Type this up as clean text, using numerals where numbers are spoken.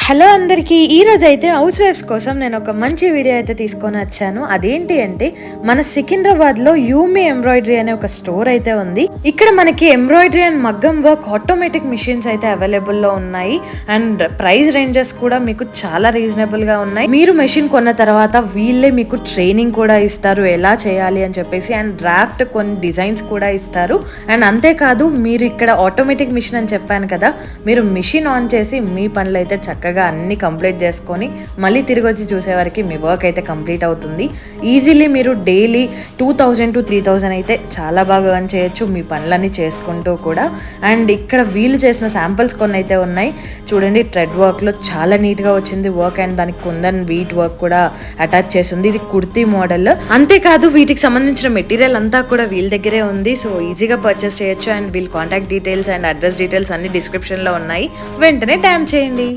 Hello అందరికీ, ఈరోజు అయితే హౌస్ వైఫ్స్ కోసం నేను ఒక మంచి వీడియో అయితే తీసుకొని వచ్చాను. అదేంటి అంటే మన సికింద్రాబాద్లో యూమి ఎంబ్రాయిడరీ అనే ఒక స్టోర్ అయితే ఉంది. ఇక్కడ మనకి ఎంబ్రాయిడరీ అండ్ మగ్గం వర్క్ ఆటోమేటిక్ మిషన్స్ అయితే అవైలబుల్లో ఉన్నాయి. అండ్ ప్రైస్ రేంజెస్ కూడా మీకు చాలా రీజనబుల్గా ఉన్నాయి. మీరు మెషిన్ కొన్న తర్వాత వీళ్ళే మీకు ట్రైనింగ్ కూడా ఇస్తారు ఎలా చేయాలి అని చెప్పేసి. అండ్ డ్రాఫ్ట్ కొన్ని డిజైన్స్ కూడా ఇస్తారు. అండ్ అంతేకాదు, మీరు ఇక్కడ ఆటోమేటిక్ మిషన్ అని చెప్పాను కదా, మీరు మిషన్ ఆన్ చేసి మీ పనులు అయితే చక్కగా అన్ని కంప్లీట్ చేసుకొని మళ్ళీ తిరిగి వచ్చి చూసేవారికి మీ వర్క్ అయితే కంప్లీట్ అవుతుంది. ఈజీలీ మీరు డైలీ 2000 to 3000 అయితే చాలా బాగా ఎర్న్ చేయొచ్చు మీ పనులన్నీ చేసుకుంటూ కూడా. అండ్ ఇక్కడ వీళ్ళు చేసిన శాంపిల్స్ కొన్ని అయితే ఉన్నాయి చూడండి. థ్రెడ్ వర్క్లో చాలా నీట్గా వచ్చింది వర్క్. అండ్ దానికి కుందన్ వీట్ వర్క్ కూడా అటాచ్ చేసింది. ఇది కుర్తీ మోడల్. అంతేకాదు వీటికి సంబంధించిన మెటీరియల్ అంతా కూడా వీళ్ళ దగ్గరే ఉంది. సో ఈజీగా పర్చేస్ చేయొచ్చు. అండ్ వీళ్ళ contact details and address details అన్ని డిస్క్రిప్షన్లో ఉన్నాయి. వెంటనే ట్యాప్ చేయండి.